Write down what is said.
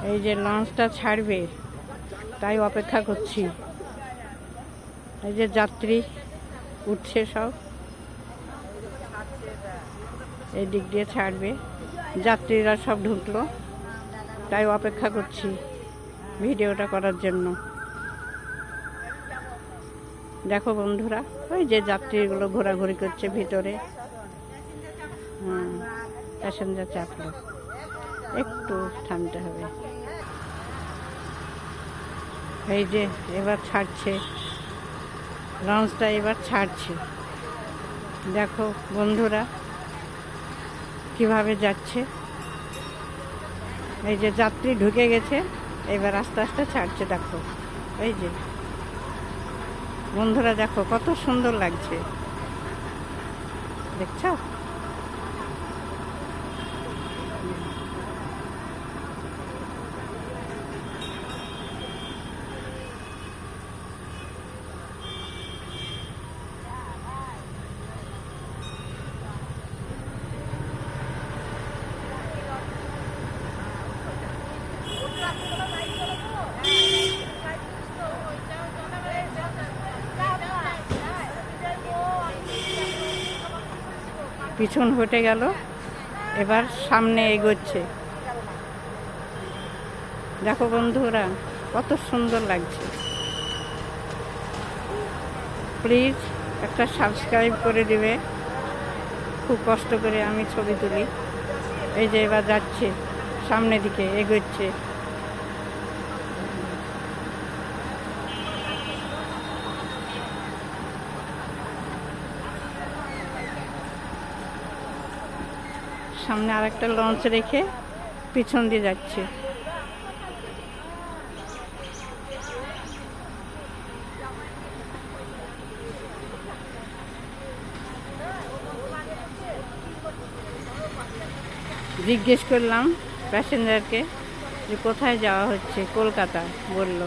এই যে লঞ্চটা ছাড়বে তাই অপেক্ষা করছি। এই যে যাত্রী উঠছে সব, এই দিক দিয়ে ছাড়বে, যাত্রীরা সব ঢুকলো, তাই অপেক্ষা করছি ভিডিওটা করার জন্য। দেখো বন্ধুরা, ওই যে যাত্রীগুলো ঘোরাঘুরি করছে ভিতরে। প্যাসেঞ্জার চাপলো, একটু থামতে হবে। এই যে এবার ছাড়ছে লঞ্চটা, এবার ছাড়ছে। দেখো বন্ধুরা কিভাবে যাচ্ছে। এই যে যাত্রী ঢুকে গেছে, এবার আস্তে আস্তে ছাড়ছে। দেখো এই যে বন্ধুরা, দেখো কত সুন্দর লাগছে, দেখছো? পিছন হটে গেল, এবার সামনে এগোচ্ছে। দেখো বন্ধুরা কত সুন্দর লাগছে। প্লিজ একটা সাবস্ক্রাইব করে দিবে, খুব কষ্ট করে আমি ছবি তুলি। এই যে এবার যাচ্ছে, সামনের দিকে এগোচ্ছে। সামনে আরেকটা লঞ্চ রেখে পিছন দিয়ে যাচ্ছে। জিজ্ঞেস করলাম প্যাসেঞ্জারকে যে কোথায় যাওয়া হচ্ছে, কলকাতা বলল।